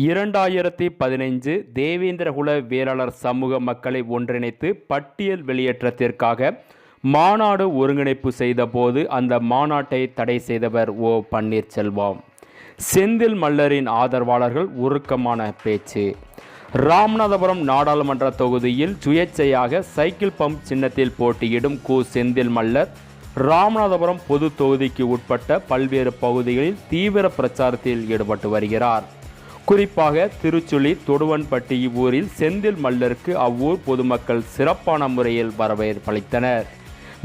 2015 தேவேந்திரகுல வேளாளர் சமூக மக்களை ஒன்றிணைத்து பட்டியல் வெளியேற்றத்திற்காக மாநாடு ஒருங்கிணைப்பு செய்தபோது அந்த மாநாட்டை தடை செய்தவர் ஓ பன்னீர்செல்வம். செந்தில் மல்லரின் ஆதரவாளர்கள் உருக்கமான பேச்சு. ராமநாதபுரம் நாடாளுமன்ற தொகுதியில் சுயேட்சையாக சைக்கிள் பம்ப் சின்னத்தில் போட்டியிடும் செந்தில் மல்லர் ராமநாதபுரம் பொது தொகுதிக்கு உட்பட்ட பல்வேறு பகுதிகளில் தீவிர பிரச்சாரத்தில் ஈடுபட்டு வருகிறார். குறிப்பாக திருச்சுழி தொடுவன்பட்டி ஊரில் செந்தில் மல்லருக்கு அவ்வூர் பொதுமக்கள் சிறப்பான முறையில் வரவேற்பளித்தனர்.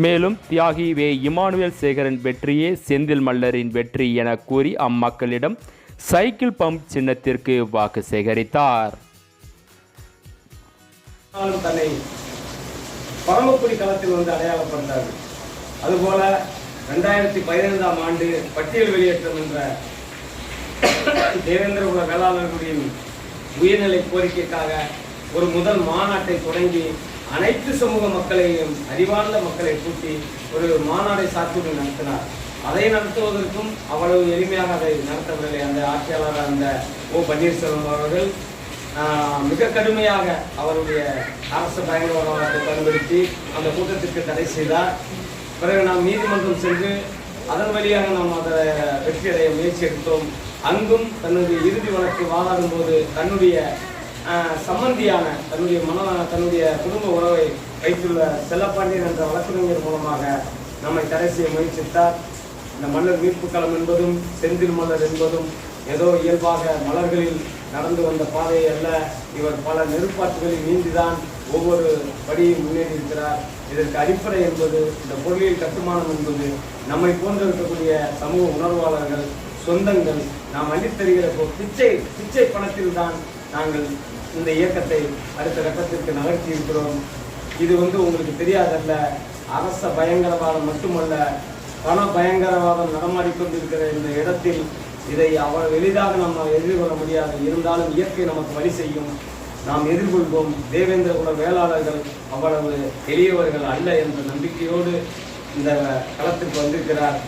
மேலும் தியாகி வே இமானுவேல் சேகரின் வெற்றியே செந்தில் மல்லரின் வெற்றி என கூறி அம்மக்களிடம் சைக்கிள் பம்ப் சின்னத்திற்கு வாக்கு சேகரித்தார். தன்னை பரமக்குடி களத்தில் வந்து அடையாளப்படுத்தார். அதுபோல 2015ஆம் ஆண்டு பட்டியல் வெளியேற்றம் என்ற தேவேந்திரகுல வேளாளர்களின் உயர்நிலை கோரிக்கைக்காக ஒரு முதல் மாநாட்டை தொடங்கி அனைத்து சமூக மக்களையும் அறிவார்ந்த மக்களை கூட்டி ஒரு மாநாடை சார்பு நடத்தினார். அதை நடத்துவதற்கும் அவ்வளவு எளிமையாக அதை நடத்தவில்லை. அந்த ஆட்சியாளர் அந்த ஓ பன்னீர்செல்வம் அவர்கள் மிக கடுமையாக அவருடைய அரசு பயங்கரவாதத்தை பயன்படுத்தி அந்த கூட்டத்திற்கு தடை செய்தார். பிறகு நாம் நீதிமன்றம் சென்று அதன் வழியாக நாம் அதை வெற்றியடைய முயற்சி எடுத்தோம். அங்கும் தன்னுடைய இறுதி வழக்கு வாதாடும் போது தன்னுடைய சம்பந்தியான தன்னுடைய குடும்ப உறவை வைத்துள்ள செல்லப்பாண்டியன் என்ற வழக்கறிஞர் மூலமாக நம்மை தடை செய்ய முயற்சித்தார். இந்த மல்லர் மீட்பு களம் என்பதும் செந்தில் மல்லர் என்பதும் ஏதோ இயல்பாக மலர்களில் நடந்து வந்த பாதை அல்ல. இவர் பல நெருப்பாற்றுகளில் நீந்திதான் ஒவ்வொரு படியும் முன்னேறியிருக்கிறார். இதற்கு அடிப்படை என்பது இந்த பொருளியல் கட்டுமானம் என்பது நம்மை போன்று இருக்கக்கூடிய சமூக உணர்வாளர்கள் சொந்தங்கள் நாம் அள்ளித்தருகிற பிச்சை பணத்தில் தான் நாங்கள் இந்த இயக்கத்தை அடுத்த கட்டத்திற்கு நகர்த்தி இருக்கிறோம். இது உங்களுக்கு தெரியாதல்ல, அரச பயங்கரவாதம் மட்டுமல்ல, பண பயங்கரவாதம் நடமாடிக்கொண்டிருக்கிற இந்த இடத்தில் இதை அவ்வளவு எளிதாக நம்ம எதிர்கொள்ள முடியாது. இருந்தாலும் இயற்கை நமக்கு வழி செய்யும், நாம் எதிர்கொள்வோம். தேவேந்திரகுல வேளாளர்கள் அவ்வளவு எளியவர்கள் அல்ல என்ற நம்பிக்கையோடு இந்த களத்திற்கு வந்திருக்கிறார்.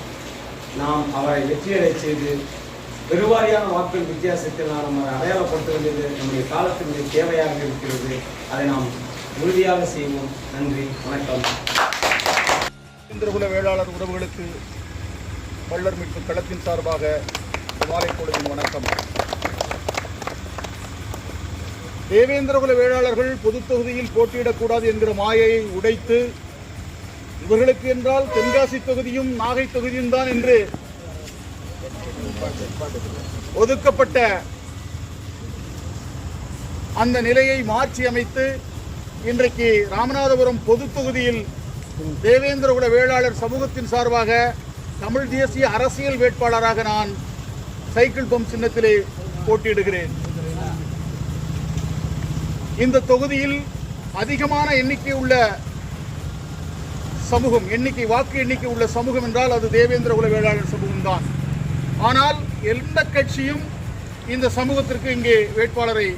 நாம் அவரை வெற்றியடை செய்து பெருவாரியான வாக்குகள் வித்தியாசத்தில் நாம் அவரை அடையாளப்படுத்த வேண்டியது நம்முடைய காலத்தினுடைய தேவையாக இருக்கிறது. அதை நாம் உறுதியாக செய்வோம். நன்றி, வணக்கம். தேவேந்திரகுல வேளாளர் உறவுகளுக்கு மல்லர் மீட்பு களத்தின் சார்பாக மாலை பொழுதின் வணக்கம். தேவேந்திரகுல வேளாளர்கள் பொது தொகுதியில் போட்டியிடக்கூடாது என்கிற மாயையை உடைத்து இவர்களுக்கு என்றால் தென்காசி தொகுதியும் நாகை தொகுதியும் தான் என்று ஒதுக்கப்பட்ட அந்த நிலையை மாற்றி அமைத்து இன்றைக்கு ராமநாதபுரம் பொது தொகுதியில் தேவேந்திரகுல வேளாளர் சமூகத்தின் சார்பாக தமிழ் தேசிய அரசியல் வேட்பாளராக நான் சைக்கிள் பம்ப் சின்னத்திலே போட்டியிடுகிறேன். இந்த தொகுதியில் அதிகமான எண்ணிக்கை உள்ள சமூகம் வாக்கு எண்ணிக்கை உள்ள சமூகம் என்றால் அது தேவேந்திரகுல வேளாளர் சமூகம்தான். ஆனால் எந்த கட்சியும் இந்த சமூகத்திற்கு இங்கே வேட்பாளரை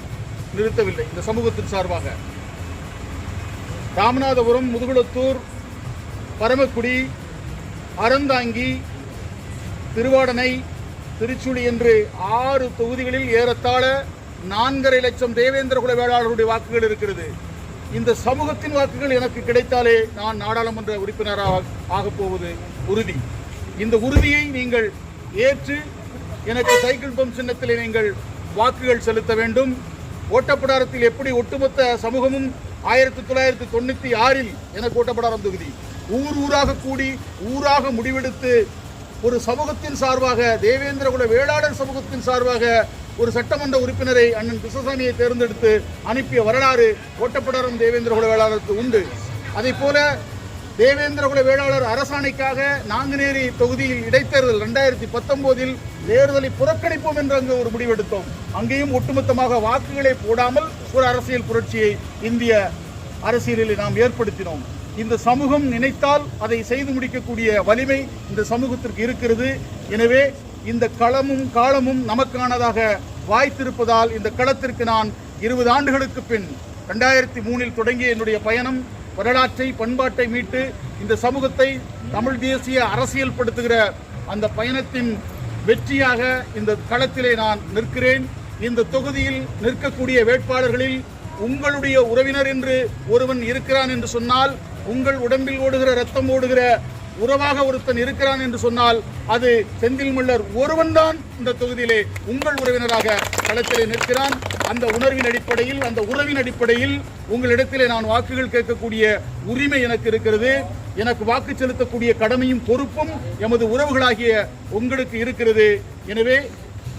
நிறுத்தவில்லை. இந்த சமூகத்தின் சார்பாக ராமநாதபுரம், முதுகுளத்தூர், பரமக்குடி, அறந்தாங்கி, திருவாடனை, திருச்சுழி என்று 6 தொகுதிகளில் ஏறத்தாழ 4.5 லட்சம் தேவேந்திரகுல வேளாளர்களுடைய வாக்குகள் இருக்கிறது. இந்த சமூகத்தின் வாக்குகள் எனக்கு கிடைத்தாலே நான் நாடாளுமன்ற உறுப்பினராக ஆகப் போவது உறுதி. இந்த உறுதியை நீங்கள் ஏற்று எனக்கு சைக்கிள் பம்ப் சின்னத்தில் நீங்கள் வாக்குகள் செலுத்த வேண்டும். ஓட்டப்படாரத்தில் எப்படி ஒட்டுமொத்த சமூகமும் 1996இல் எனக்கு ஓட்டப்படாரம் தொகுதி ஊராக கூடி ஊராக முடிவெடுத்து ஒரு சமூகத்தின் சார்பாக தேவேந்திரகுல வேளாளர் சமூகத்தின் சார்பாக ஒரு சட்டமன்ற உறுப்பினரை அண்ணன் கிருஷ்ணசாமியை தேர்ந்தெடுத்து அனுப்பிய வரலாறு ஓட்டப்படாரம் தேவேந்திரகுல வேளாளருக்கு உண்டு. அதே போல தேவேந்திரகுல வேளாளர் அரசாணைக்காக நாங்குநேரி தொகுதியில் இடைத்தேர்தல் 2019இல் தேர்தலை புறக்கணிப்போம் என்று அங்கு ஒரு முடிவெடுத்தோம். அங்கேயும் ஒட்டுமொத்தமாக வாக்குகளை போடாமல் ஒரு அரசியல் புரட்சியை இந்திய அரசியலில் நாம் ஏற்படுத்தினோம். இந்த சமூகம் நினைத்தால் அதை செய்து முடிக்கக்கூடிய வலிமை இந்த சமூகத்திற்கு இருக்கிறது. எனவே இந்த களமும் காலமும் நமக்கானதாக வாய்த்திருப்பதால் இந்த களத்திற்கு நான் 20 ஆண்டுகளுக்கு பின் 2003இல் தொடங்கிய என்னுடைய பயணம் வரலாற்றை பண்பாட்டை மீட்டு இந்த சமூகத்தை தமிழ் தேசிய அரசியல் படுத்துகிற அந்த பயணத்தின் வெற்றியாக இந்த களத்திலே நான் நிற்கிறேன். இந்த தொகுதியில் நிற்கக்கூடிய வேட்பாளர்களில் உங்களுடைய உறவினர் என்று ஒருவன் இருக்கிறான் என்று சொன்னால், உங்கள் உடம்பில் ஓடுகிற ரத்தம் ஓடுகிற உறவாக ஒருத்தன் இருக்கிறான் என்று சொன்னால், அது செந்தில் மல்லர் ஒருவன் தான் இந்த தொகுதியிலே உங்கள் உறவினராக களத்திலே நிற்கிறான். அந்த உணர்வின் அடிப்படையில், அந்த உறவின் அடிப்படையில் உங்களிடத்திலே நான் வாக்குகள் கேட்கக்கூடிய உரிமை எனக்கு இருக்கிறது. எனக்கு வாக்கு செலுத்தக்கூடிய கடமையும் பொறுப்பும் எமது உறவுகளாகிய உங்களுக்கு இருக்கிறது. எனவே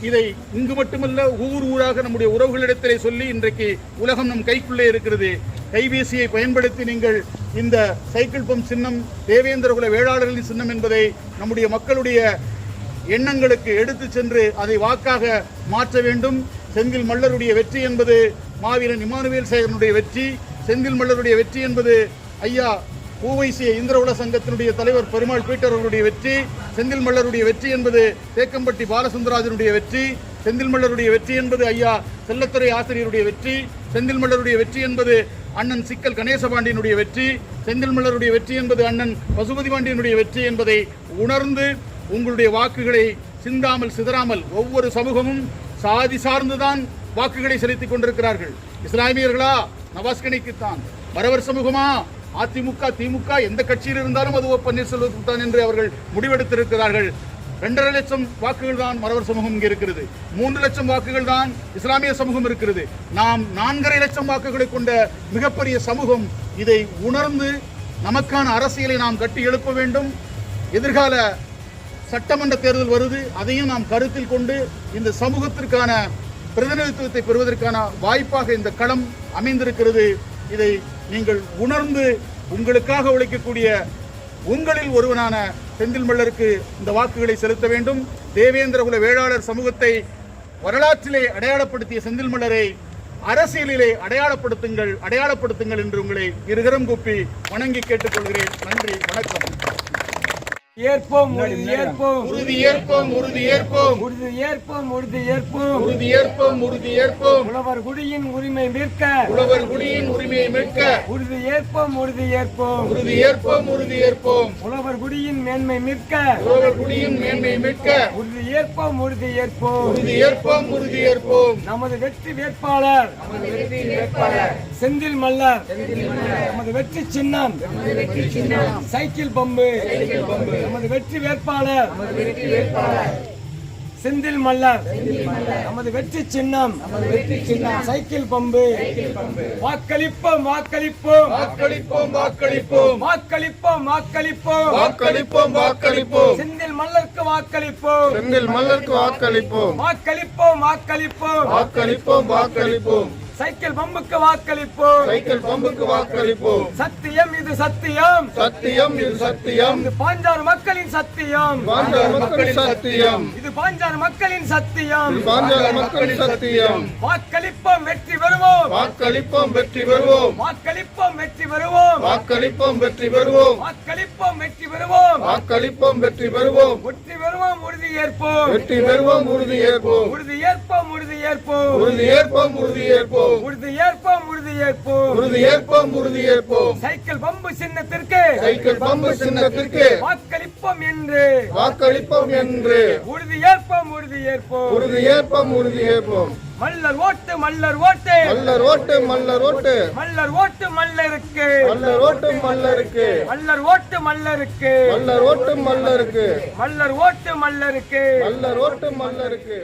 இதை இங்கு மட்டுமல்ல, ஊர் ஊராக நம்முடைய உறவுகளிடத்திலே சொல்லி, இன்றைக்கு உலகம் நம் கைக்குள்ளே இருக்கிறது. கைபேசியை பயன்படுத்தி நீங்கள் இந்த சைக்கிள் பம்ப் சின்னம் தேவேந்திரகுல வேளாளர்களின் சின்னம் என்பதை நம்முடைய மக்களுடைய எண்ணங்களுக்கு எடுத்து சென்று அதை வாக்காக மாற்ற வேண்டும். செந்தில் மல்லருடைய வெற்றி என்பது மாவீரன் இமானுவேல் சேகரனுடைய வெற்றி. செந்தில் மல்லருடைய வெற்றி என்பது ஐயா பூவைசிய இந்திரகுல சங்கத்தினுடைய தலைவர் பெருமாள் பீட்டர் அவர்களுடைய வெற்றி. செந்தில் மல்லருடைய வெற்றி என்பது தேக்கம்பட்டி பாலசுந்தராஜனுடைய வெற்றி. செந்தில் மல்லருடைய வெற்றி என்பது ஐயா செல்லத்துறை ஆசிரியருடைய வெற்றி. செந்தில் மல்லருடைய வெற்றி என்பது அண்ணன் சிக்கல் கணேசபாண்டியனுடைய வெற்றி. செந்தில் மல்லருடைய வெற்றி என்பது அண்ணன் பசுபதி பாண்டியனுடைய வெற்றி என்பதை உணர்ந்து உங்களுடைய வாக்குகளை சிந்தாமல் சிதறாமல், ஒவ்வொரு சமூகமும் சாதி சார்ந்துதான் வாக்குகளை செலுத்திக் கொண்டிருக்கிறார்கள். இஸ்லாமியர்களா நவாஸ்கனிக்குத்தான், மறவர் சமூகமா அதிமுக திமுக எந்த கட்சியில் இருந்தாலும் அது பன்னீர்செல்வத்துக்கு தான் என்று அவர்கள் முடிவெடுத்திருக்கிறார்கள். 2.5 லட்சம் வாக்குகள் தான் மறவர் சமூகம் இங்கே இருக்கிறது. 3 லட்சம் வாக்குகள் தான் இஸ்லாமிய சமூகம் இருக்கிறது. நாம் 4.5 லட்சம் வாக்குகளை கொண்ட மிகப்பெரிய சமூகம். இதை உணர்ந்து நமக்கான அரசியலை நாம் கட்டி எழுப்ப வேண்டும். எதிர்கால சட்டமன்ற தேர்தல் வருது, அதையும் நாம் கருத்தில் கொண்டு இந்த சமூகத்திற்கான பிரதிநிதித்துவத்தை பெறுவதற்கான வாய்ப்பாக இந்த களம் அமைந்திருக்கிறது. இதை நீங்கள் உணர்ந்து உங்களுக்காக உழைக்கக்கூடிய உங்களில் ஒருவனான செந்தில் மல்லருக்கு இந்த வாக்குகளை செலுத்த வேண்டும். தேவேந்திரகுல வேளாளர் சமூகத்தை வரலாற்றிலே அடையாளப்படுத்திய செந்தில் மல்லரை அரசியலிலே அடையாளப்படுத்துங்கள் என்று உங்களை இருகரம் கூப்பி வணங்கி கேட்டுக்கொள்கிறேன். நன்றி, வணக்கம். ஏற்போம், உறுதி ஏற்போம், உறுதி ஏற்போம், உறுதி ஏற்போம், உறுதி ஏற்போம், உறுதி ஏற்போம், உறுதி ஏற்போம், உறுதி ஏற்போம். உழவர் குடியின் உரிமை மீட்க, உழவர் குடியின் உரிமையை மீட்க உறுதி ஏற்போம், உறுதி ஏற்போம், உறுதி ஏற்போம், உறுதி ஏற்போம். உழவர் குடியின் மேன்மை மீட்க, உழவர் குடியின் மேன்மையை மீட்க உறுதி ஏற்போம், உறுதி ஏற்போம், உறுதி ஏற்போம், உறுதி ஏற்போம். நமது வெற்றி வேட்பாளர் செந்தில் மல்லர். நமது வெற்றி சின்னம் சைக்கிள் பம்பு. நமது வெற்றி வேட்பாளர் செந்தில் மல்லர். நமது வெற்றி சின்னம் சைக்கிள் பம்பு. வாக்களிப்போம், வாக்களிப்போம், வாக்களிப்போம், வாக்களிப்போம், வாக்களிப்போம், வாக்களிப்போம், வாக்களிப்போம், வாக்களிப்போம். செந்தில் மல்லருக்கு வாக்களிப்போம், செந்தில் மல்லருக்கு வாக்களிப்போம், வாக்களிப்போம், வாக்களிப்போம், வாக்களிப்போம், வாக்களிப்போம். சைக்கிள் பம்புக்கு வாக்களிப்போம், சைக்கிள் பம்புக்கு வாக்களிப்போம். சத்தியம், இது சத்தியம், சத்தியம், இது சத்தியம், இது பாஞ்சாறு மக்களின் சத்தியம், பாஞ்சாறு மக்களின் சத்தியம், இது பாஞ்சாறு மக்களின் சத்தியம், பாஞ்சாறு மக்களின் சத்தியம். வாக்களிப்போம், வெற்றி பெறுவோம், வாக்களிப்போம், வெற்றி பெறுவோம், வாக்களிப்போம், வெற்றி பெறுவோம், வாக்களிப்போம், வெற்றி பெறுவோம், வாக்களிப்போம், வெற்றி பெறுவோம், வாக்களிப்போம், வெற்றி பெறுவோம், வெற்றி பெறுவோம், உறுதி ஏற்போம், வெற்றி பெறுவோம், உறுதி ஏற்போம், உறுதி ஏற்போம், உறுதி ஏற்போம், உறுதி ஏற்போம், உறுதி ஏற்போம், உறுதி ஏற்போம், உறுதி ஏற்போம், உறுதி ஏற்போம், உறுதி ஏற்போம். சைக்கிள் பம்பு சின்னத்திற்கு, சைக்கிள் பம்பு சின்னத்திற்கு வாக்களிப்போம் என்று, வாக்களிப்போம் என்று உறுதி ஏற்போம், உறுதி ஏற்போம், உறுதி ஏற்போம், உறுதி ஏற்போம். மல்லர் ஓட்டு, மல்லர் ஓட்டு, மல்லர் ஓட்டு, மல்லர் ஓட்டு, மல்லர் ஓட்டு மல்லருக்கு, மல்லர் ஓட்டு மல்லருக்கு, மல்லர் ஓட்டு மல்லருக்கு, மல்லர் ஓட்டு மல்லருக்கு, மல்லர் ஓட்டு மல்லருக்கு, மல்லர் ஓட்டு மல்லருக்கு.